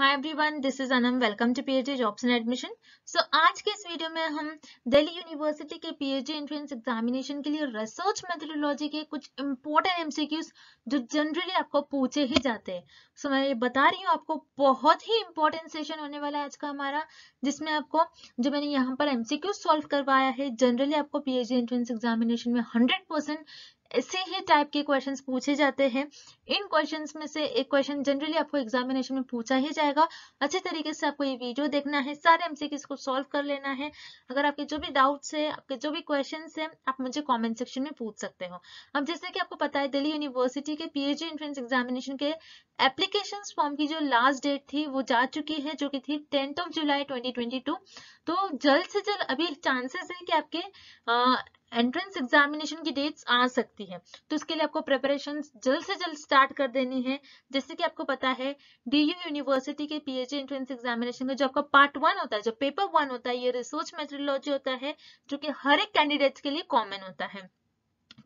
Hi everyone, this is Anam. Welcome to PhD jobs and admission. So आज के इस video में हम दिल्ली यूनिवर्सिटी के पीएचडी एंट्रेंस एग्जामिनेशन के लिए रिसर्च मेथोडोलॉजी के कुछ इंपॉर्टेंट एमसीक्यूज जो जनरली आपको पूछे ही जाते हैं। सो मैं ये बता रही हूँ आपको, बहुत ही इंपॉर्टेंट सेशन होने वाला है आज का हमारा, जिसमें आपको जो मैंने यहाँ पर एमसीक्यूज सॉल्व करवाया है, जनरली आपको पीएचडी एंट्रेंस एग्जामिनेशन में 100% ऐसे ही टाइप के क्वेश्चंस पूछे जाते हैं। इन क्वेश्चंस में से एक क्वेश्चन जनरली आपको एग्जामिनेशन में पूछा ही जाएगा। अच्छे तरीके से आपको ये वीडियो देखना है, सारे एमसीक्यूज को सॉल्व कर लेना है। अगर आपके जो भी डाउट्स है, आपके जो भी क्वेश्चंस है, आप मुझे कमेंट सेक्शन में पूछ सकते हो। अब जैसे कि आपको पता है, दिल्ली यूनिवर्सिटी के पीएचडी एंट्रेंस एग्जामिनेशन के एप्लीकेशन फॉर्म की जो लास्ट डेट थी वो जा चुकी है, जो कि थी 10 जुलाई 2022। तो जल्द से जल्द अभी चांसेस है कि आपके एंट्रेंस एग्जामिनेशन की डेट्स आ सकती है। तो इसके लिए आपको प्रिपरेशन जल्द से जल्द स्टार्ट कर देनी है। जैसे कि आपको पता है, डीयू यूनिवर्सिटी के पीएचडी एंट्रेंस एग्जामिनेशन में जो आपका पार्ट 1 होता है, जो पेपर 1 होता है, ये रिसर्च मेथोडोलॉजी होता है, जो कि हर एक कैंडिडेट्स के लिए कॉमन होता है।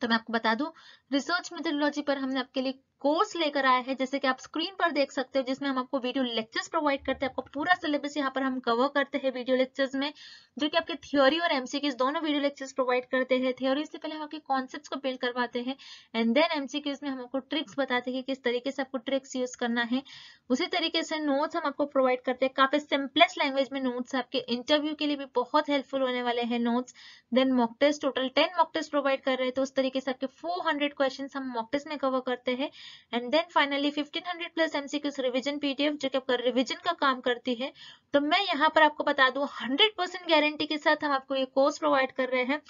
तो मैं आपको बता दूं, रिसर्च मेथोडोलॉजी पर हमने आपके लिए कोर्स लेकर आया है, जैसे कि आप स्क्रीन पर देख सकते हो, जिसमें हम आपको वीडियो लेक्चर्स प्रोवाइड करते हैं। आपको पूरा सिलेबस यहाँ पर हम कवर करते हैं वीडियो लेक्चर्स में, जो कि आपके थ्योरी और एमसीक्यूज दोनों वीडियो लेक्चर्स प्रोवाइड करते हैं। थ्योरी से पहले हम आपके कॉन्सेप्ट्स को बिल्ड करवाते हैं, एंड देन एमसीक्यूज में हम आपको ट्रिक्स बताते हैं कि किस तरीके से आपको ट्रिक्स यूज करना है। उसी तरीके से नोट्स हम आपको प्रोवाइड करते हैं, काफी सिंपलेस्ट लैंग्वेज में नोट्स आपके इंटरव्यू के लिए भी बहुत हेल्पफुल होने वाले हैं notes. Then mock test, total 10 mock test provide कर रहे हैं, तो उस तरीके से आपके 400 क्वेश्चंस हम मॉक टेस्ट में कवर करते हैं। And then finally 1500 plus MCQs revision PDF, जो कि आपका रिवीजन का काम करती है। तो मैं यहाँ पर आपको बता दूं, 100% गारंटी के साथ हम आपको ये कोर्स प्रोवाइड कर रहे हैं।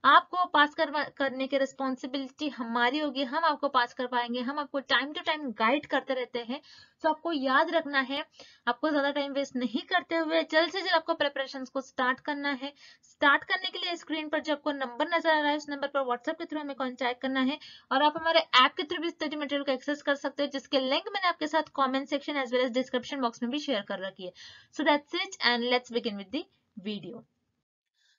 आपको पास करने की रिस्पॉन्सिबिलिटी हमारी होगी, हम आपको पास करवाएंगे, हम आपको टाइम टू टाइम गाइड करते रहते हैं। तो आपको याद रखना है, आपको ज्यादा टाइम वेस्ट नहीं करते हुए जल्द से जल्द आपको प्रिपरेशंस को स्टार्ट करना है। स्टार्ट करने के लिए स्क्रीन पर जो आपको नंबर नजर आ रहा है, उस नंबर पर व्हाट्सएप के थ्रू हमें कॉन्टैक्ट करना है, और आप हमारे ऐप के थ्रू भी स्टडी मटेरियल को एक्सेस कर सकते हो, जिसके लिंक मैंने आपके साथ comment section as well as description box में भी शेयर कर रखी है। So that's it, and let's begin with the video.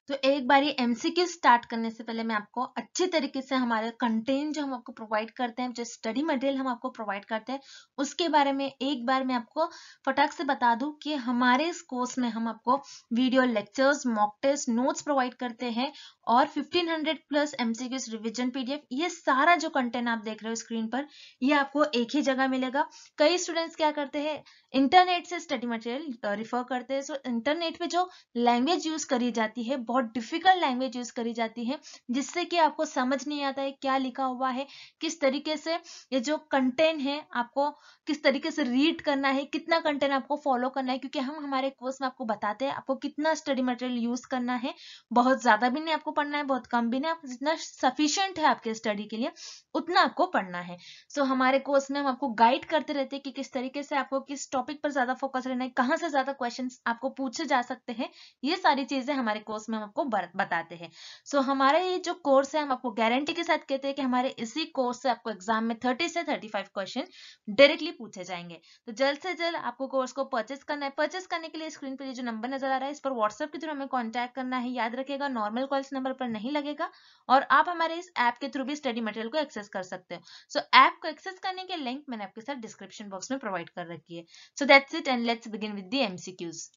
तो एक बार ये एमसीक्यू स्टार्ट करने से पहले मैं आपको अच्छे तरीके से हमारे कंटेंट जो हम आपको प्रोवाइड करते हैं, जो स्टडी मटेरियल हम आपको प्रोवाइड करते हैं, उसके बारे में एक बार मैं आपको फटाक से बता दूं कि हमारे इस कोर्स में हम आपको video lectures, mock test, notes provide करते हैं, और 1500 प्लस एमसीक्यूज रिविजन पीडीएफ। ये सारा जो कंटेंट आप देख रहे हो स्क्रीन पर, ये आपको एक ही जगह मिलेगा। कई स्टूडेंट्स क्या करते हैं, इंटरनेट से स्टडी मटेरियल रिफर करते हैं। सो इंटरनेट पे जो लैंग्वेज यूज करी जाती है, बहुत डिफिकल्ट लैंग्वेज यूज करी जाती है, जिससे कि आपको समझ नहीं आता है क्या लिखा हुआ है, किस तरीके से ये जो कंटेंट है आपको किस तरीके से रीड करना है, कितना कंटेंट आपको फॉलो करना है। क्योंकि हम हमारे कोर्स में आपको बताते हैं आपको कितना स्टडी मटेरियल यूज करना है। बहुत ज्यादा भी नहीं आपको पढ़ना है, बहुत कम भी नहीं, आपको जितना सफिशिएंट है आपके स्टडी के लिए उतना आपको पढ़ना है। सो हमारे कोर्स में हम आपको गाइड करते रहते हैं कि किस तरीके से आपको किस टॉपिक पर ज्यादा फोकस रहना है, कहाँ से ज्यादा क्वेश्चन आपको पूछे जा सकते हैं। ये सारी चीजें हमारे कोर्स में हम आपको बताते हैं। सो हमारा ये जो कोर्स है, हम आपको गारंटी के साथ कहते हैं कि हमारे इसी कोर्स से आपको एग्जाम में 30 से 35 क्वेश्चन डायरेक्टली पूछे जाएंगे। तो जल्द से जल्द आपको कोर्स को परचेस करना है। परचेस करने के लिए स्क्रीन पर जो नंबर नजर आ रहा है, इस पर व्हाट्सएप के थ्रू हमें कॉन्टैक्ट करना है। याद रखिएगा, नॉर्मल कॉल इस नंबर पर नहीं लगेगा, और आप हमारे इस ऐप के थ्रू भी स्टडी मटेरियल को एक्सेस कर सकते हो। सो ऐप को एक्सेस करने के लिंक मैंने आपके साथ डिस्क्रिप्शन बॉक्स में प्रोवाइड कर रखी है। So that's it, and let's begin with the MCQs.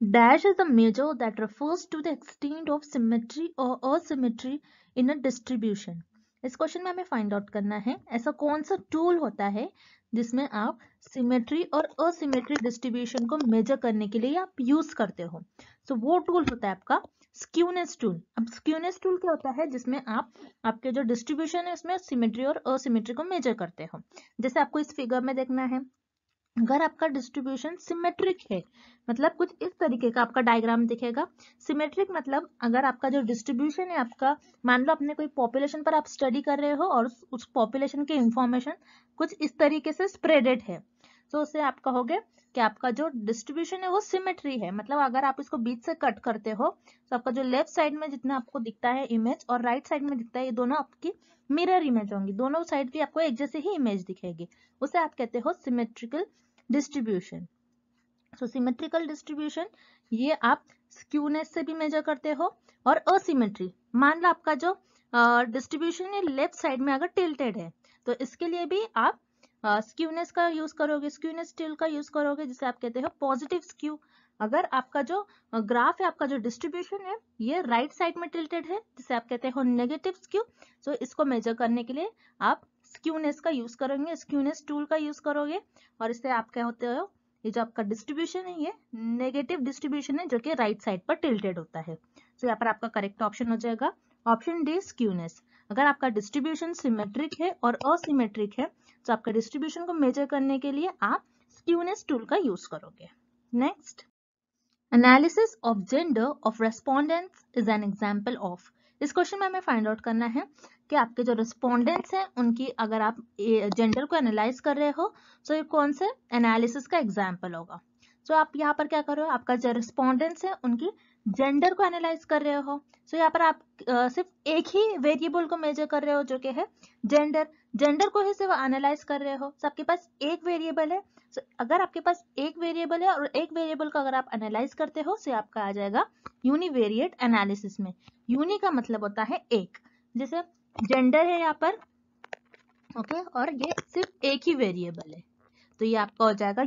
Dash is a measure that refers to the extent of symmetry or asymmetry in a distribution. इस क्वेश्चन में हमें फाइंड आउट करना है, ऐसा कौन सा टूल होता है जिसमें आप सिमेट्री और असिमेट्री डिस्ट्रीब्यूशन को मेजर करने के लिए आप यूज करते हो। सो वो टूल होता है आपका स्क्यूनेस टूल। अब स्क्यूनेस टूल क्या होता है, जिसमें आप आपके जो डिस्ट्रीब्यूशन है उसमें सिमेट्री और असिमेट्री को मेजर करते हो। जैसे आपको इस फिगर में देखना है, अगर आपका डिस्ट्रीब्यूशन सिमेट्रिक है, मतलब कुछ इस तरीके का आपका डायग्राम दिखेगा। सिमेट्रिक मतलब अगर आपका जो डिस्ट्रीब्यूशन है आपका, मान लो अपने कोई पॉपुलेशन पर आप स्टडी कर रहे हो और उस पॉपुलेशन की इंफॉर्मेशन कुछ इस तरीके से स्प्रेडेड है, तो उससे आप कहोगे कि आपका जो डिस्ट्रीब्यूशन है वो सिमेट्री है। मतलब अगर आप इसको बीच से कट करते हो, तो आपका जो लेफ्ट साइड में जितना आपको दिखता है इमेज और राइट साइड में दिखता है, ये दोनों आपकी मिरर इमेज होंगी, दोनों साइड की आपको एक जैसे ही इमेज दिखेगी। उसे आप कहते हो सिमेट्रिकल डिस्ट्रीब्यूशन। सो सिमेट्रिकल डिस्ट्रीब्यूशन ये आप स्क्यूनेस से भी मेजर करते हो, और असिमेट्री, मान लो आपका जो डिस्ट्रीब्यूशन है लेफ्ट साइड में अगर टिल्टेड है, तो इसके लिए भी आप स्क्यूनेस का यूज करोगे, स्क्यूनेस टूल का यूज करोगे, जिसे आप कहते हो पॉजिटिव स्क्यू। अगर आपका जो ग्राफ है, आपका जो डिस्ट्रीब्यूशन है, ये राइट साइड में टिल्टेड है, जिसे आप कहते हो नेगेटिव स्क्यू। सो इसको मेजर करने के लिए आप स्क्यूनेस का यूज करोगे, स्क्यूनेस टूल का यूज करोगे, और इससे आप क्या होते हो, ये जो आपका डिस्ट्रीब्यूशन है ये नेगेटिव डिस्ट्रीब्यूशन है, जो कि राइट साइड पर टिल्टेड होता है। सो यहाँ पर आपका करेक्ट ऑप्शन हो जाएगा ऑप्शन डी, स्क्यूनेस। अगर आपका डिस्ट्रीब्यूशन सिमेट्रिक है और असिमेट्रिक है, तो आपका डिस्ट्रीब्यूशन को मेजर करने के लिए आप स्क्यूनेस टूल का यूज करोगे। Next, analysis of gender of respondents is an example of. इस क्वेश्चन में हमें फाइंड आउट करना है कि आपके जो रिस्पोंडेंट्स हैं उनकी अगर आप जेंडर को एनालाइज कर रहे हो, तो ये कौन से एनालिसिस का एग्जांपल होगा। सो आप यहाँ पर क्या कर रहे हो, आपका जो रिस्पोंडेंट्स है उनकी जेंडर को एनालाइज कर रहे हो। सो यहाँ पर आप सिर्फ एक ही वेरिएबल को मेजर कर रहे हो, जो कि है जेंडर। जेंडर को ही सिर्फ एनालाइज कर रहे हो। सो आपके पास एक वेरिएबल है। So, अगर आपके पास एक वेरिएबल है और एक वेरिएबल को अगर आप एनालाइज करते हो, तो आपका आ जाएगा यूनिवेरिएट एनालिसिस में। यूनि का मतलब होता है एक, जैसे जेंडर है यहाँ पर, ओके, और ये सिर्फ एक ही वेरिएबल है, तो ये आपका हो जाएगा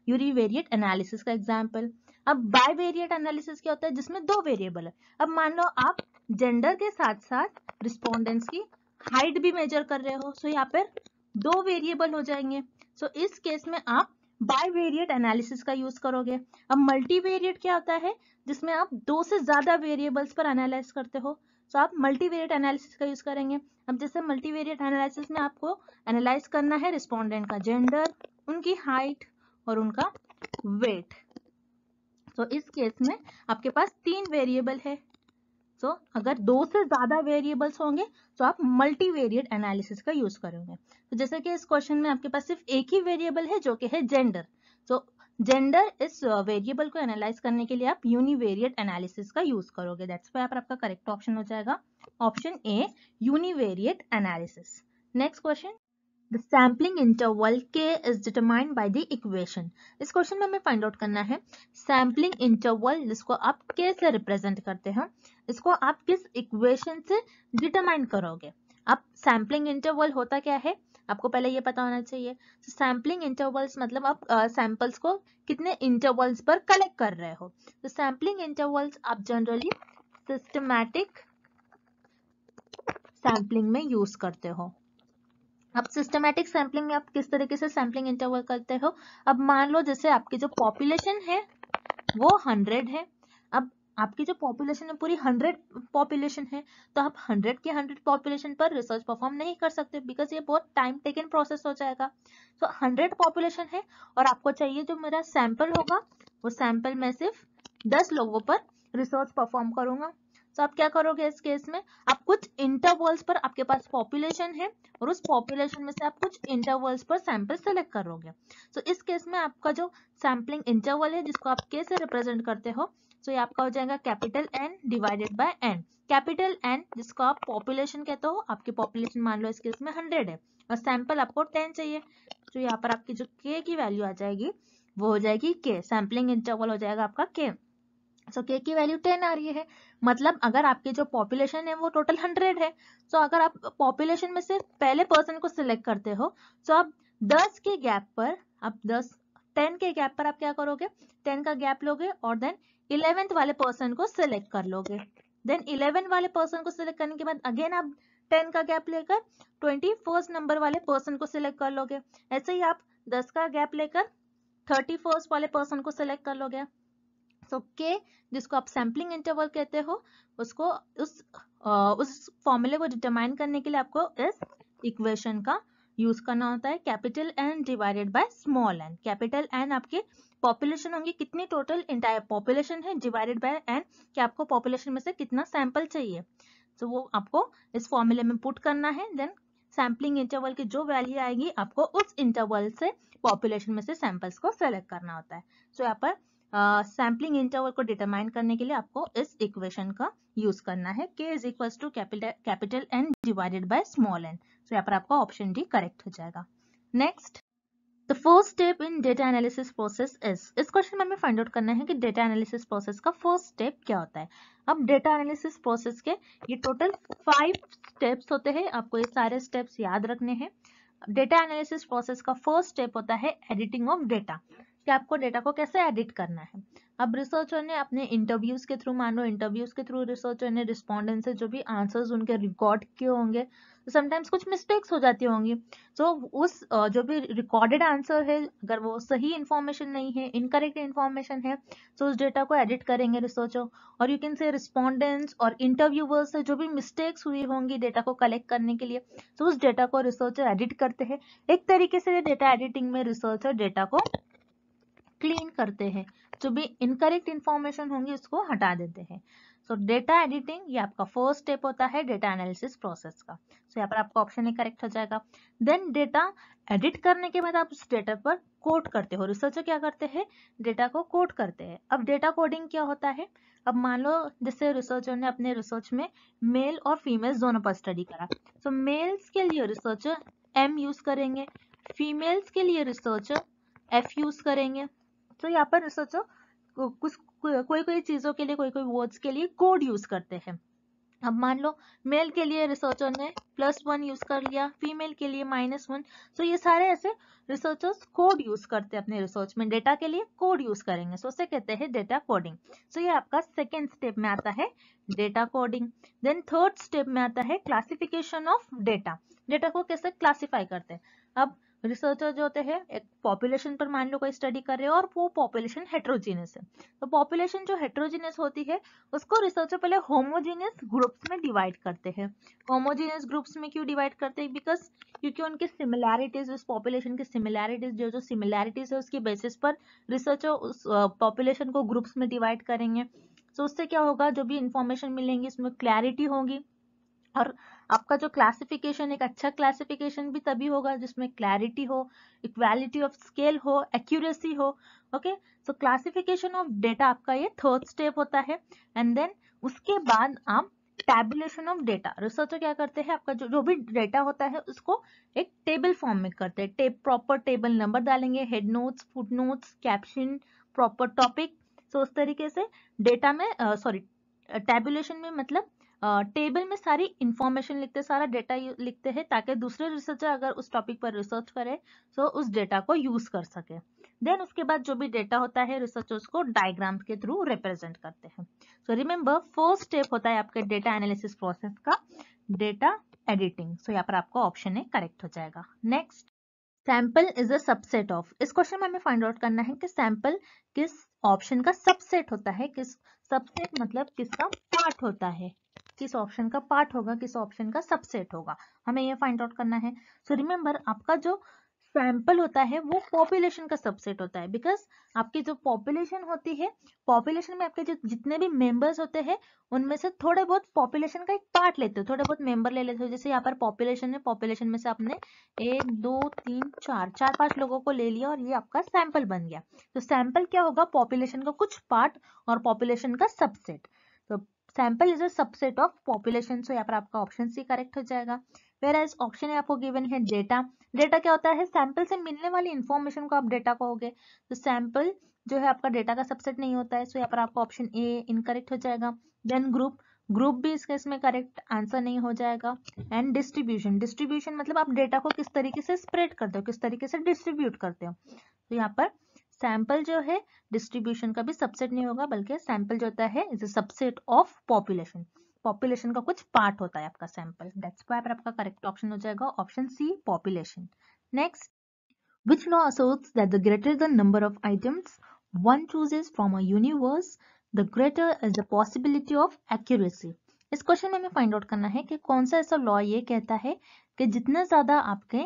यूनिवेरिएट एनालिसिस का एग्जाम्पल। अब बाइवेरिएट एनालिसिस क्या होता है, जिसमें दो वेरिएबल है। अब मान लो आप जेंडर के साथ साथ रिस्पोंडेंट्स की हाइट भी मेजर कर रहे हो, सो यहाँ पर दो वेरिएबल हो जाएंगे। सो इस केस में आप बाइवेरिएट एनालिसिस का यूज करोगे। अब मल्टीवेरिएट क्या होता है, जिसमें आप दो से ज्यादा वेरिएबल्स पर एनालाइज करते हो, तो आप मल्टीवेरिएट एनालिसिस का यूज करेंगे। अब जैसे मल्टीवेरिएट एनालिसिस में आपको एनालाइज करना है रिस्पोंडेंट का जेंडर, उनकी हाइट और उनका वेट। तो इस केस में आपके पास तीन वेरिएबल है। तो अगर दो से ज्यादा वेरिएबल्स होंगे, तो आप मल्टीवेरिएट एनालिसिस का यूज करोगे। तो जैसे कि इस क्वेश्चन में आपके पास सिर्फ एक ही वेरिएबल है, जो कि है जेंडर। तो जेंडर इस वेरिएबल को एनालाइज करने के लिए आप यूनिवेरिएट एनालिसिस का यूज करोगे। दैट्स व्हाई यहाँ पर आपका करेक्ट ऑप्शन हो जाएगा option A, univariate analysis. Next question, The sampling interval k is determined by the equation. इस क्वेश्चन में हमें फाइंड आउट करना है सैम्पलिंग इंटरवल, जिसको आप k से रिप्रेजेंट करते हैं, इसको आप किस इक्वेशन से डिटरमाइन करोगे। अब सैम्पलिंग इंटरवल होता क्या है, आपको पहले ये पता होना चाहिए। सैम्पलिंग इंटरवल्स मतलब आप सैंपल्स को कितने इंटरवल्स पर कलेक्ट कर रहे हो। तो सैम्पलिंग इंटरवल्स आप जनरली सिस्टमैटिक सैम्पलिंग में यूज करते हो। अब सिस्टमैटिक सैम्पलिंग में आप किस तरीके से सैम्पलिंग इंटरवल करते हो। अब मान लो जैसे आपकी जो पॉपुलेशन है वो 100 है। अब आपकी जो पॉपुलेशन है पूरी 100 पॉपुलेशन है, तो आप 100 के 100 पॉपुलेशन पर रिसर्च परफॉर्म नहीं कर सकते, बिकॉज ये बहुत टाइम टेकन प्रोसेस हो जाएगा। तो 100 पॉपुलेशन है और आपको चाहिए जो मेरा सैंपल होगा, वो सैंपल में सिर्फ 10 लोगों पर रिसर्च परफॉर्म करूंगा। तो आप क्या करोगे इस केस में, आप कुछ इंटरवल्स पर, आपके पास पॉपुलेशन है और उस पॉपुलेशन में से आप कुछ इंटरवल्स पर सैंपल सेलेक्ट करोगे। तो इस केस में आपका जो सैम्पलिंग इंटरवल है, जिसको आप के से रिप्रेजेंट करते हो, तो ये आपका हो जाएगा capital N divided by N. Capital N जिसको आप पॉपुलेशन कहते हो, आपकी पॉपुलेशन मान लो इस केस में 100 है और सैंपल आपको 10 चाहिए, तो यहाँ पर आपकी जो के की वैल्यू आ जाएगी वो हो जाएगी के। सैम्पलिंग इंटरवल हो जाएगा आपका के। सो के की वैल्यू 10 आ रही है, मतलब अगर आपकी जो पॉपुलेशन है वो टोटल 100 है, तो अगर आप पॉपुलेशन में से पहले पर्सन को सिलेक्ट करते हो, तो आप 10 के गैप पर, आप 10 के गैप पर आप क्या करोगे, 10 का गैप लोगे और देन 11th वाले पर्सन को सिलेक्ट कर लोगे। देन 11 वाले पर्सन को सिलेक्ट करने के बाद अगेन आप 10 का गैप लेकर 21st नंबर वाले पर्सन को सिलेक्ट कर लोगे। ऐसे ही आप 10 का गैप लेकर 31st वाले पर्सन को सिलेक्ट कर लोगे। सो के जिसको आप सैम्पलिंग इंटरवल कहते हो, उसको उस फॉर्मूले को डिटरमाइन करने के लिए आपको इस इक्वेशन का यूज करना होता है, capital N divided by small n. Capital N आपकी पॉपुलेशन होंगी, कितनी टोटल इंटायर पॉपुलेशन है, डिवाइडेड बाय एन कि आपको पॉपुलेशन में से कितना सैंपल चाहिए, तो वो आपको इस फॉर्मूले में पुट करना है। देन सैम्पलिंग इंटरवल की जो वैल्यू आएगी, आपको उस इंटरवल से पॉपुलेशन में से सैंपल्स को सेलेक्ट करना होता है। सो यहाँ पर सैम्पलिंग इंटरवल को डिटरमाइन करने के लिए आपको इस इक्वेशन का यूज करना है, k is equals to capital N divided by small n. तो यहाँ पर आपका ऑप्शन डी करेक्ट हो जाएगा। Next, the first step in data analysis process is. इस क्वेश्चन में हमें फाइंड आउट करना है कि डेटा एनालिसिस प्रोसेस का फर्स्ट स्टेप क्या होता है। अब डेटा एनालिसिस प्रोसेस के ये टोटल 5 स्टेप्स होते हैं, आपको ये सारे स्टेप्स याद रखने हैं। डेटा एनालिसिस प्रोसेस का फर्स्ट स्टेप होता है एडिटिंग ऑफ डेटा, कि आपको डेटा को कैसे एडिट करना है। अब रिसर्चर ने अपने इंटरव्यूज के थ्रू, मान लो इंटरव्यूज के थ्रू रिसर्चर ने रिस्पोंडेंट से जो भी आंसर्स उनके रिकॉर्ड किए होंगे, तो समटाइम्स कुछ मिस्टेक्स हो जाती होंगी। तो उस जो भी रिकॉर्डेड आंसर है, अगर वो सही इंफॉर्मेशन नहीं है, इनकरेक्ट इंफॉर्मेशन है, तो उस डेटा को एडिट करेंगे रिसर्चर। और यू कैन से रिस्पोंडेंट्स और इंटरव्यूवर्स से जो भी मिस्टेक्स हुई होंगी डेटा को कलेक्ट करने के लिए, तो उस डेटा को रिसर्चर एडिट करते हैं। एक तरीके से डेटा एडिटिंग में रिसर्चर डेटा को क्लीन करते हैं, जो भी इनकरेक्ट इंफॉर्मेशन होंगी उसको हटा देते हैं। सो डेटा एडिटिंग ये आपका फर्स्ट स्टेप होता है डेटा एनालिसिस प्रोसेस का। सो यहाँ पर आपका ऑप्शन ही करेक्ट हो जाएगा। देन डेटा एडिट करने के बाद आप उस डेटा पर कोड करते हो। रिसर्चर क्या करते हैं, डेटा को कोड करते हैं। अब डेटा कोडिंग क्या होता है, अब मान लो जैसे रिसर्चर ने अपने रिसर्च में मेल और फीमेल्स दोनों पर स्टडी करा, तो मेल्स के लिए रिसर्चर एम यूज करेंगे, फीमेल्स के लिए रिसर्चर एफ यूज करेंगे। तो यहाँ पर रिसर्चर कुछ कोई कोई चीजों के लिए, कोई कोई वर्ड्स के लिए कोड यूज करते हैं। अब मान लो मेल के लिए रिसर्चर ने +1 यूज कर लिया, फीमेल के लिए -1। तो ये सारे ऐसे रिसर्चर्स कोड यूज करते हैं अपने रिसर्च में, डेटा के लिए कोड यूज करेंगे, सो उसे कहते हैं डेटा कोडिंग। सो ये आपका सेकेंड स्टेप में आता है data coding. Then third step में आता है क्लासिफिकेशन ऑफ डेटा, डेटा को कैसे क्लासिफाई करते हैं। अब रिसर्चर जो होते हैं एक पॉपुलेशन पर मान लो कोई स्टडी कर रहे हो और वो पॉपुलेशन हेट्रोजीनियस है, तो पॉपुलेशन जो हेट्रोजीनियस होती है उसको रिसर्चर पहले होमोजीनियस ग्रुप्स में डिवाइड करते हैं। होमोजीनियस ग्रुप्स में क्यों डिवाइड करते हैं, बिकॉज क्योंकि उनकी सिमिलैरिटीज, उस पॉपुलेशन की सिमिलैरिटीज, जो जो सिमिलैरिटीज है उसके बेसिस पर रिसर्चर उस पॉपुलेशन को ग्रुप्स में डिवाइड करेंगे। तो उससे क्या होगा, जो भी इंफॉर्मेशन मिलेंगी उसमें क्लैरिटी होगी। और आपका जो क्लासिफिकेशन, एक अच्छा क्लासिफिकेशन भी तभी होगा जिसमें क्लैरिटी हो, इक्वालिटी ऑफ स्केल हो, एक्यूरेसी हो। Okay, so classification of data आपका ये थर्ड स्टेप होता है। एंड देन उसके बाद आप टैबुलेशन ऑफ डेटा, रिसर्चर क्या करते हैं, आपका जो भी डेटा होता है उसको एक टेबल फॉर्म में करते हैं। प्रॉपर टेबल नंबर डालेंगे, head notes, foot notes, caption, proper topic. So उस तरीके से डेटा में टैबुलेशन में मतलब टेबल में सारी इंफॉर्मेशन लिखते, सारा डेटा लिखते हैं, ताकि दूसरे रिसर्चर अगर उस टॉपिक पर रिसर्च करे तो उस डेटा को यूज कर सके। देन उसके बाद जो भी डेटा होता है रिसर्चर उसको डायग्राम के थ्रू रिप्रेजेंट करते हैं। सो रिमेंबर फर्स्ट स्टेप होता है आपके डेटा एनालिसिस प्रोसेस का डेटा एडिटिंग। सो यहाँ पर आपका ऑप्शन है करेक्ट हो जाएगा। Next, sample is a subset of. इस क्वेश्चन में हमें फाइंड आउट करना है कि सैंपल किस ऑप्शन का सबसेट होता है। किस सबसेट मतलब किसका पार्ट होता है, किस ऑप्शन का पार्ट होगा, किस ऑप्शन का सबसेट होगा, हमें ये फाइंड आउट करना है। सो रिमेंबर आपका जो सैंपल होता है वो पॉपुलेशन का सबसेट होता है, बिकॉज आपकी जो पॉपुलेशन होती है, पॉपुलेशन में आपके जो जितने भी मेंबर्स होते हैं उनमें से थोड़े बहुत पॉपुलेशन का एक पार्ट लेते हो, थोड़े बहुत मेंबर ले लेते हो। जैसे यहाँ पर पॉपुलेशन है, पॉपुलेशन में से आपने 1 2 3 4 5 लोगों को ले लिया और ये आपका सैंपल बन गया। तो सैंपल क्या होगा, पॉपुलेशन का कुछ पार्ट और पॉपुलेशन का सबसेट। तो sample is a subset of population. So यहाँ पर आपका ऑप्शन सी करेक्ट हो जाएगा। वेयर एज ऑप्शन है आपको गिवन है डेटा। डेटा क्या होता है, सैंपल से मिलने वाली इंफॉर्मेशन को आप डेटा कहोगे। तो सैंपल जो है आपका डेटा का सबसेट नहीं होता है। सो यहाँ पर आपका ऑप्शन ए इनकरेक्ट हो जाएगा। देन ग्रुप, ग्रुप भी इस केस में करेक्ट आंसर नहीं हो जाएगा। एंड डिस्ट्रीब्यूशन, डिस्ट्रीब्यूशन मतलब आप डेटा को किस तरीके से स्प्रेड करते हो, किस तरीके से डिस्ट्रीब्यूट करते हो। तो यहाँ पर सैंपल जो है डिस्ट्रीब्यूशन का भी सबसेट नहीं होगा, बल्कि सैंपल जो होता है is a subset of population. Population का कुछ पार्ट होता है आपका सैंपल। दैट्स व्हाई आपका करेक्ट ऑप्शन हो जाएगा option C population. Next, which law asserts that the greater the number of items one chooses from a universe, the greater is the possibility of accuracy? इस question में हमें find out करना है कि कौन सा ऐसा लॉ ये कहता है कि जितने ज्यादा आपके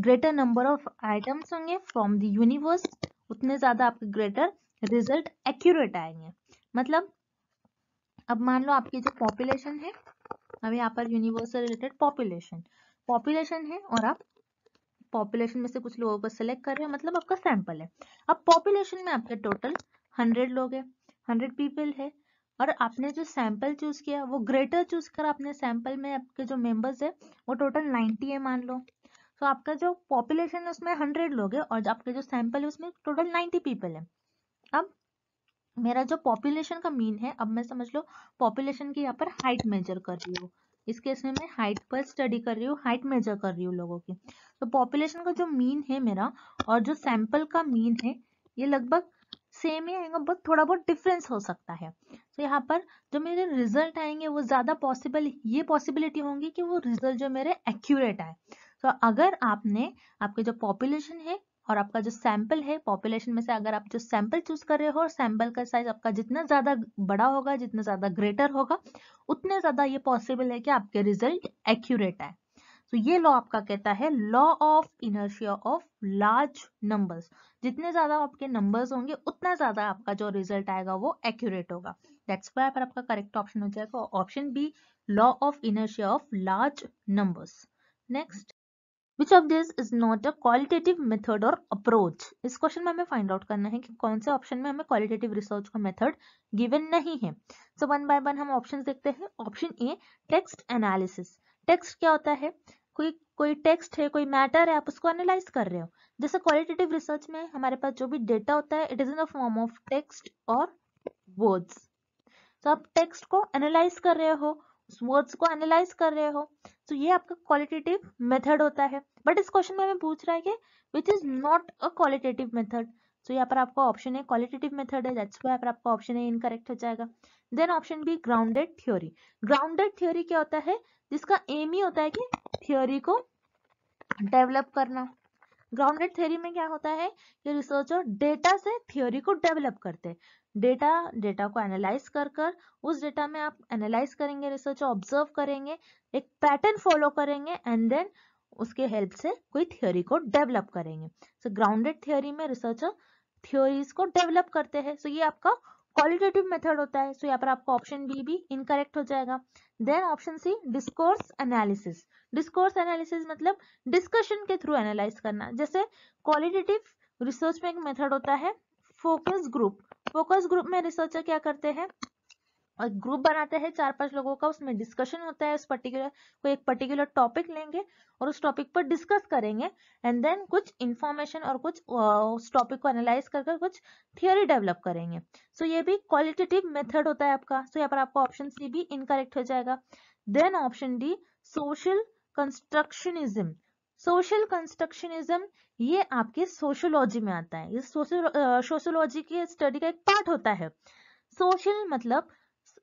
ग्रेटर नंबर ऑफ आइटम्स होंगे फ्रॉम द यूनिवर्स, उतने ज्यादा आपके ग्रेटर रिजल्ट एक्यूरेट आएंगे। मतलब अब मान लो आपकी जो पॉपुलेशन है, अब यहाँ पर यूनिवर्स से रिलेटेड पॉपुलेशन है और आप पॉपुलेशन में से कुछ लोगों को सिलेक्ट कर रहे हो, मतलब आपका सैंपल है। अब पॉपुलेशन में आपके टोटल 100 लोग हैं, 100 पीपल है, और आपने जो सैंपल चूज किया वो ग्रेटर चूज करा। अपने सैंपल में आपके जो मेंबर्स है वो टोटल 90 है मान लो। तो आपका जो पॉपुलेशन है उसमें 100 लोग है और आपके जो सैंपल है उसमें टोटल 90 पीपल है। अब मेरा जो पॉपुलेशन का मीन है, अब मैं समझ लो पॉपुलेशन की यहाँ पर हाइट मेजर कर रही हूँ, इस केस में मैं हाइट पर स्टडी कर रही हूँ, हाइट मेजर कर रही हूँ लोगों की। तो पॉपुलेशन का जो मीन है मेरा और जो सैंपल का मीन है ये लगभग सेम ही आएगा, बट थोड़ा बहुत डिफरेंस हो सकता है। तो यहाँ पर जो मेरे रिजल्ट आएंगे वो ज्यादा ये पॉसिबिलिटी होंगी कि वो रिजल्ट जो मेरे एक्यूरेट आए। तो अगर आपने आपके जो पॉपुलेशन है और आपका जो सैंपल है, पॉपुलेशन में से अगर आप जो सैंपल चूज कर रहे हो और सैंपल का साइज आपका जितना ज्यादा बड़ा होगा, जितना ज्यादा ग्रेटर होगा, उतने ज्यादा ये पॉसिबल है कि आपके रिजल्ट एक्यूरेट आए। तो ये लॉ आपका कहता है law of inertia of large numbers. जितने ज्यादा आपके नंबर्स होंगे उतना ज्यादा आपका जो रिजल्ट आएगा वो एक्यूरेट होगा। दैट्स व्हाई पर आपका करेक्ट ऑप्शन हो जाएगा option B, law of inertia of large numbers. Next, which of this is not a qualitative method or approach. इस क्वेश्चन में हमें फाइंड आउट करना है कि कौन से ऑप्शन में हमें क्वालिटेटिव रिसर्च का मेथड गिवन नहीं है। सो वन बाय वन हम ऑप्शन देखते हैं। Option A, text analysis. Text क्या होता है? कोई टेक्स्ट है, कोई मैटर है, आप उसको एनालाइज कर रहे हो। जैसे क्वालिटेटिव रिसर्च में हमारे पास जो भी डेटा होता है it is in the form of text और वर्ड्स। तो आप टेक्स्ट को एनालाइज कर रहे हो, वर्ड्स को एनालाइज कर रहे हो, तो ये आपका क्वालिटेटिव मेथड होता है। बट इस क्वेश्चन में हमें पूछ रहा है कि which is not a qualitative method. तो यहाँ पर आपका ऑप्शन है क्वालिटेटिव मेथड है, दैट्स व्हाई पर आपका ऑप्शन है इनकरेक्ट हो जाएगा। Then option B, grounded theory. Grounded theory क्या होता है? जिसका एम ही होता है कि थ्योरी को डेवलप करना। ग्राउंडेड थ्योरी में क्या होता है कि रिसर्चर डेटा से थ्योरी को डेवलप करते हैं। डेटा को एनालाइज कर उस डेटा में आप एनालाइज करेंगे, रिसर्चर ऑब्जर्व करेंगे, एक पैटर्न फॉलो करेंगे एंड देन उसके हेल्प से कोई थ्योरी को डेवलप करेंगे। सो ग्राउंडेड थ्योरी में रिसर्चर थ्योरीज को डेवलप करते हैं। सो ये आपका क्वालिटेटिव मेथड होता है। सो यहाँ पर आपका ऑप्शन बी भी इनकरेक्ट हो जाएगा। Then option C, discourse analysis. Discourse analysis मतलब डिस्कशन के थ्रू एनालाइज करना। जैसे क्वालिटेटिव रिसर्च में एक मेथड होता है फोकस ग्रुप। फोकस ग्रुप में रिसर्चर क्या करते हैं, और ग्रुप बनाते हैं 4-5 लोगों का, उसमें डिस्कशन होता है। उस कोई एक पर्टिकुलर टॉपिक लेंगे और उस टॉपिक पर डिस्कस करेंगे एंड देन कुछ इंफॉर्मेशन और कुछ उस टॉपिक को एनालाइज कर कुछ थियोरी डेवलप करेंगे। सो ये भी क्वालिटेटिव मेथड होता है आपका। सो यहाँ पर आपका ऑप्शन सी भी इनकरेक्ट हो जाएगा। Then option D, social constructionism. Social constructionism ये आपके सोशियोलॉजी में आता है। ये सोशियोलॉजी की स्टडी का एक पार्ट होता है। सोशल मतलब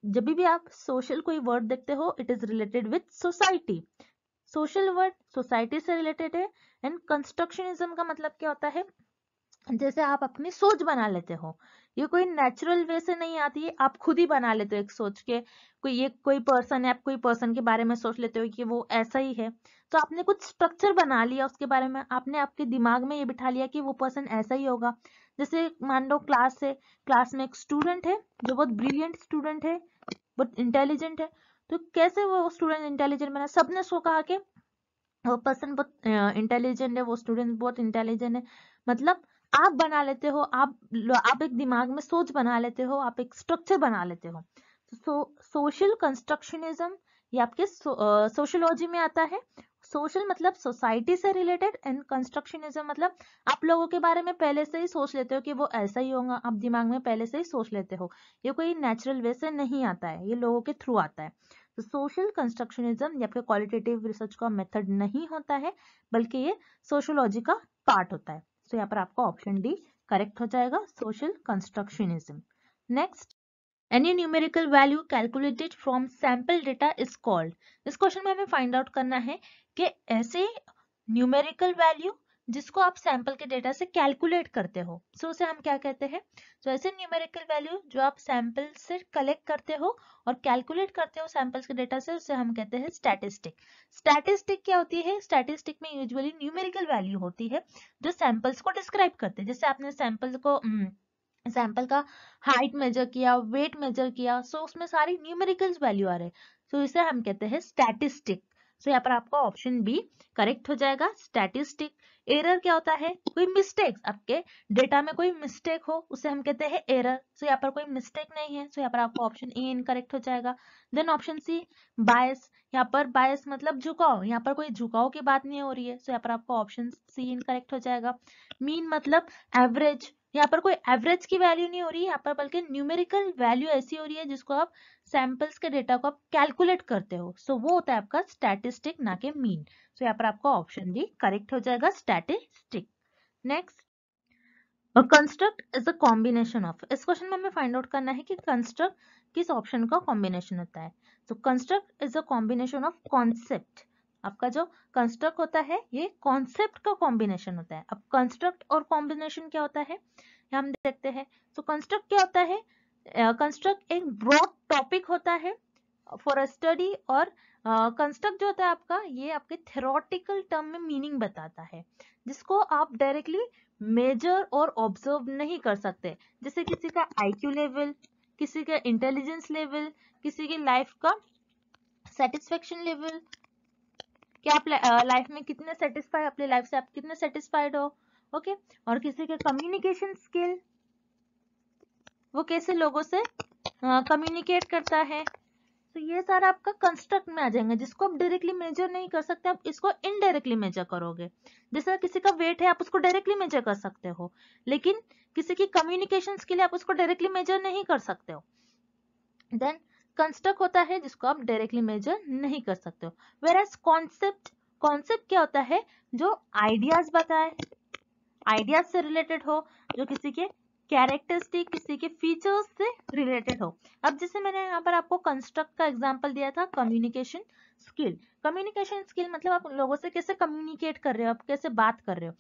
जब भी आप सोशल कोई वर्ड देखते हो it is related with society. Social word society से रिलेटेड है। एंड कंस्ट्रक्शनिज्म का मतलब क्या होता है? जैसे आप अपनी सोच बना लेते हो, ये कोई नेचुरल वे से नहीं आती है, आप खुद ही बना लेते हो एक सोच के। कोई पर्सन है, आप कोई पर्सन के बारे में सोच लेते हो कि वो ऐसा ही है, तो आपने कुछ स्ट्रक्चर बना लिया उसके बारे में, आपने आपके दिमाग में ये बिठा लिया कि वो पर्सन ऐसा ही होगा। जैसे मान लो क्लास में एक स्टूडेंट है जो बहुत ब्रिलियंट स्टूडेंट है, बहुत इंटेलिजेंट है, तो कैसे वो स्टूडेंट इंटेलिजेंट बना? सबने उसको कहा कि वो पर्सन बहुत इंटेलिजेंट है, वो स्टूडेंट बहुत इंटेलिजेंट है। मतलब आप बना लेते हो, आप एक दिमाग में सोच बना लेते हो, आप एक स्ट्रक्चर बना लेते हो। तो सोशल कंस्ट्रक्शनिज्म ये आपके सोशियोलॉजी में आता है। सोशल मतलब सोसाइटी से रिलेटेड एंड कंस्ट्रक्शनिज्म मतलब आप लोगों के बारे में पहले से ही सोच लेते हो कि वो ऐसा ही होगा, आप दिमाग में पहले से ही सोच लेते हो। ये कोई नेचुरल वे से नहीं आता है, ये लोगों के थ्रू आता है। तो सोशल कंस्ट्रक्शनिज्म या फिर क्वालिटेटिव रिसर्च का मेथड नहीं होता है, बल्कि ये सोशियोलॉजी का पार्ट होता है। तो यहाँ पर आपका ऑप्शन डी करेक्ट हो जाएगा, social constructionism. Next, any numerical value calculated from sample data is called। इस क्वेश्चन में हमें फाइंड आउट करना है कि ऐसे न्यूमेरिकल वैल्यू जिसको आप सैंपल के डेटा से कैलकुलेट करते हो, सो उसे हम क्या कहते हैं? तो ऐसे न्यूमेरिकल वैल्यू जो आप सैंपल से कलेक्ट करते हो और कैलकुलेट करते हो सैंपल्स के डेटा से, उसे हम कहते हैं स्टैटिस्टिक। स्टैटिस्टिक क्या होती है? स्टैटिस्टिक में यूजुअली न्यूमेरिकल वैल्यू होती है जो सैंपल्स को डिस्क्राइब करते हैं। जैसे आपने सैंपल का हाइट मेजर किया, वेट मेजर किया, सो उसमें सारी न्यूमेरिकल्स वैल्यू आ रहे हैं, सो इसे हम कहते हैं स्टैटिस्टिक। सो यहाँ पर आपका ऑप्शन बी करेक्ट हो जाएगा, स्टैटिस्टिक। एरर क्या होता है? कोई मिस्टेक, आपके डेटा में कोई मिस्टेक हो उसे हम कहते हैं एरर। सो यहाँ पर कोई मिस्टेक नहीं है, सो यहाँ पर आपका ऑप्शन ए इनकरेक्ट हो जाएगा। देन ऑप्शन सी, बायस। यहाँ पर बायस मतलब झुकाव, यहाँ पर कोई झुकाव की बात नहीं हो रही है, सो यहाँ पर आपका ऑप्शन सी इनकरेक्ट हो जाएगा। मीन मतलब एवरेज, यहाँ पर कोई एवरेज की वैल्यू नहीं हो रही है, यहाँ पर बल्कि न्यूमेरिकल वैल्यू ऐसी हो रही है जिसको आप सैंपल्स के डेटा को आप कैलकुलेट करते हो। सो वो होता है आपका स्टैटिस्टिक, ना कि मीन। सो यहाँ पर आपका ऑप्शन डी करेक्ट हो जाएगा, statistic. Next, construct is a combination of, इस क्वेश्चन में हमें फाइंड आउट करना है कि कंस्ट्रक्ट किस ऑप्शन का कॉम्बिनेशन होता है। So construct is a combination of concept, आपका जो कंस्ट्रक्ट होता है ये कॉन्सेप्ट का कॉम्बिनेशन होता है। अब कंस्ट्रक्ट और कॉम्बिनेशन क्या होता है ये हम देखते हैं। सो कंस्ट्रक्ट क्या होता है, कंस्ट्रक्ट एक ब्रॉड टॉपिक होता है फॉर अ स्टडी, और कंस्ट्रक्ट जो होता है आपका ये आपके थ्योरेटिकल टर्म में मीनिंग बताता है जिसको आप डायरेक्टली मेजर और ऑब्जर्व नहीं कर सकते। जैसे किसी का आईक्यू लेवल, किसी का इंटेलिजेंस लेवल, किसी की लाइफ का सेटिस्फेक्शन लेवल, कि आप लाइफ में कितने सेटिस्फाइड, अपनी लाइफ से आप कितने सेटिस्फाइड हो, ओके। और किसी के कम्युनिकेशन स्किल, वो कैसे लोगों से कम्युनिकेट करता है। तो ये सारा आपका कंस्ट्रक्ट में आ जाएंगे जिसको आप डायरेक्टली मेजर नहीं कर सकते, आप इसको इनडायरेक्टली मेजर करोगे। जैसे किसी का वेट है आप उसको डायरेक्टली मेजर कर सकते हो, लेकिन किसी की कम्युनिकेशन स्किल आप उसको डायरेक्टली मेजर नहीं कर सकते हो। देन कंस्ट्रक्ट होता है जिसको आप डायरेक्टली मेजर नहीं कर सकते हो। वेयरएज कॉन्सेप्ट, कॉन्सेप्ट क्या होता है, जो आइडियाज बताए, आइडियाज से रिलेटेड हो, जो किसी के कैरेक्टरिस्टिक, किसी के फीचर्स से रिलेटेड हो। अब जैसे मैंने यहाँ पर आपको कंस्ट्रक्ट का एग्जांपल दिया था, कम्युनिकेशन स्किल। कम्युनिकेशन स्किल मतलब आप लोगों से कैसे कम्युनिकेट कर रहे हो, आप कैसे बात कर रहे हो।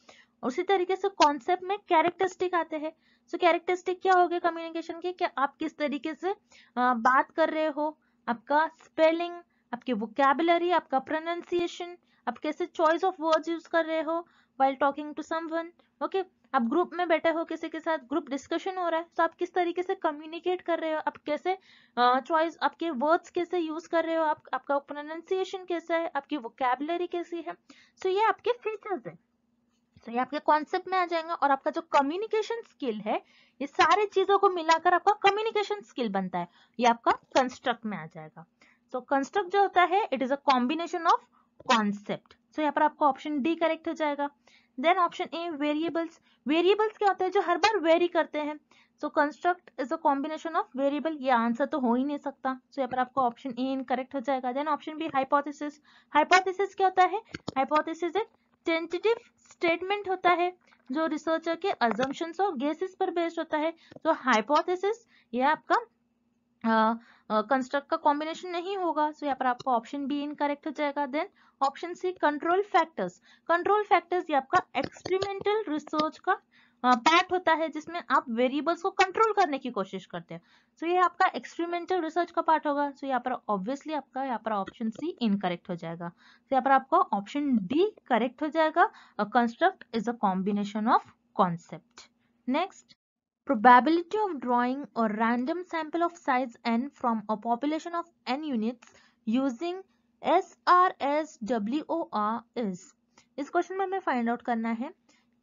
उसी तरीके से कॉन्सेप्ट में कैरेक्टरिस्टिक आते हैं। सो कैरेक्टरिस्टिक क्या हो गए कम्युनिकेशन के, क्या आप किस तरीके से बात कर रहे हो, आपका स्पेलिंग, आपकी वोकैबुलरी, आपका प्रोनाउंसिएशन, आप कैसे चॉइस ऑफ वर्ड्स यूज कर रहे हो while talking to someone, okay. आप ग्रुप में बैठे हो, किसी के साथ ग्रुप डिस्कशन हो रहा है, तो आप किस तरीके से कम्युनिकेट कर रहे हो, आप कैसे चॉइस, आपके वर्ड्स कैसे यूज कर रहे हो, आपका प्रोनाउंसिएशन कैसा है, आपकी वोकैबुलरी कैसी है। सो ये आपके फीचर्स है। तो ये आपके कॉन्सेप्ट में आ जाएगा। और आपका जो कम्युनिकेशन स्किल है, ये सारी चीजों को मिलाकर आपका कम्युनिकेशन स्किल बनता है, ये आपका कंस्ट्रक्ट में आ जाएगा। सो कंस्ट्रक्ट जो होता है it is a combination of concept. So यहाँ पर आपका ऑप्शन डी करेक्ट हो जाएगा। Then option A variables, variables क्या होता है, जो हर बार वेरी करते हैं। So construct is a combination of variable, ये आंसर तो हो ही नहीं सकता। सो यहाँ पर आपका ऑप्शन ए इनकरेक्ट हो जाएगा। Then option B hypothesis, hypothesis क्या होता है, हाइपोथेसिस एक टेंटेटिव स्टेटमेंट होता है जो रिसर्चर के अजम्पशंस और गेसेस पर बेस्ड होता है। तो हाइपोथेसिस ये आपका कंस्ट्रक्ट का कॉम्बिनेशन नहीं होगा। सो यहाँ पर आपका ऑप्शन बी इनकरेक्ट हो जाएगा। Then option C control factors, control factors ये आपका एक्सपेरिमेंटल रिसर्च का पार्ट होता है जिसमें आप वेरिएबल्स को कंट्रोल करने की कोशिश करते हैं। सो ये आपका एक्सपेरिमेंटल रिसर्च का पार्ट होगा। सो यहाँ पर ऑब्वियसली आपका यहाँ पर ऑप्शन सी इनकरेक्ट हो जाएगा। तो यहाँ पर आपका ऑप्शन डी करेक्ट हो जाएगा। A construct is a combination of concept. Next, probability of drawing a random sample of size n from a population of n units using SRSWOR is, इस question में हमें फाइंड आउट करना है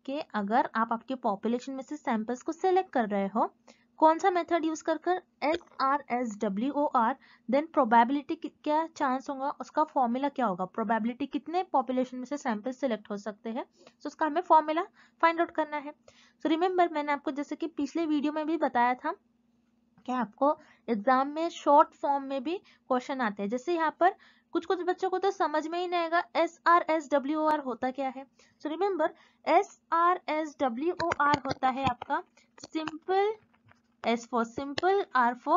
कि अगर आप आपके पॉपुलेशन में से सैंपल्स को सिलेक्ट कर रहे हो, कौन सा मेथड यूज कर SRSWOR, देन प्रोबेबिलिटी क्या चांस होगा, उसका फॉर्मूला क्या होगा, प्रोबेबिलिटी कितने पॉपुलेशन में से सैंपल सिलेक्ट हो सकते हैं, तो उसका हमें फॉर्मूला फाइंड आउट करना है। सो रिमेंबर मैंने आपको जैसे कि पिछले वीडियो में भी बताया था कि आपको एग्जाम में शॉर्ट फॉर्म में भी क्वेश्चन आते हैं। जैसे यहाँ पर कुछ कुछ बच्चों को तो समझ में ही नहीं आएगा SRSWOR होता क्या है। सो रिमेंबर SRSWOR होता है आपका simple, S for simple, R for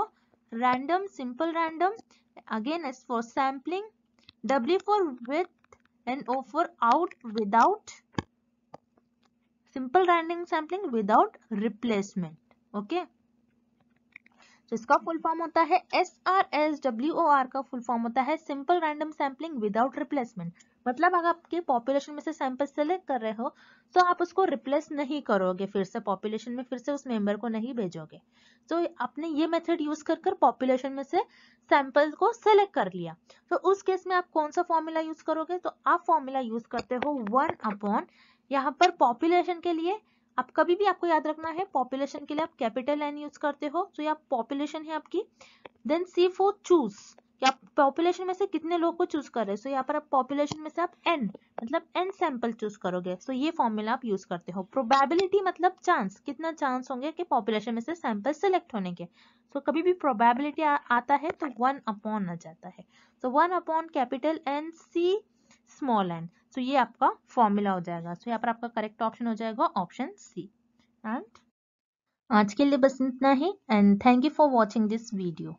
random, simple random, again S for sampling, W for with, and O for out, without, simple random sampling without replacement, okay। तो इसका full form होता है SRSWOR का full form होता है simple random sampling without replacement. मतलब अगर आपके पॉपुलेशन में से सैंपल सेलेक्ट कर रहे हो तो आप उसको रिप्लेस नहीं करोगे, फिर से पॉपुलेशन में फिर से उस मेंबर को नहीं भेजोगे। तो आपने ये मेथड यूज कर पॉपुलेशन में से सैंपल को सेलेक्ट कर लिया, तो उस केस में आप कौन सा फॉर्मूला यूज करोगे, तो आप फॉर्मूला यूज करते हो 1/, यहाँ पर पॉपुलेशन के लिए आप कभी भी आपको याद रखना है पॉपुलेशन के लिए आप कैपिटल N यूज करते हो, तो यहाँ पॉपुलेशन है आपकी। देन C फॉर चूज, कि आप पॉपुलेशन में से कितने लोग को चूज कर रहे हो। सो यहाँ पर आप पॉपुलेशन में से आप n मतलब n सैंपल चूज करोगे। सो ये फॉर्मूला आप यूज करते हो। प्रोबेबिलिटी मतलब चांस, कितना चांस होंगे कि पॉपुलेशन में से सैंपल सिलेक्ट होने के। सो कभी भी प्रोबेबिलिटी आता है तो 1 अपॉन आ जाता है। सो 1 upon capital N C small n। सो ये आपका फॉर्मूला हो जाएगा। सो यहाँ पर आपका करेक्ट ऑप्शन हो जाएगा ऑप्शन सी। एंड आज के लिए बस इतना ही, and thank you for watching this video.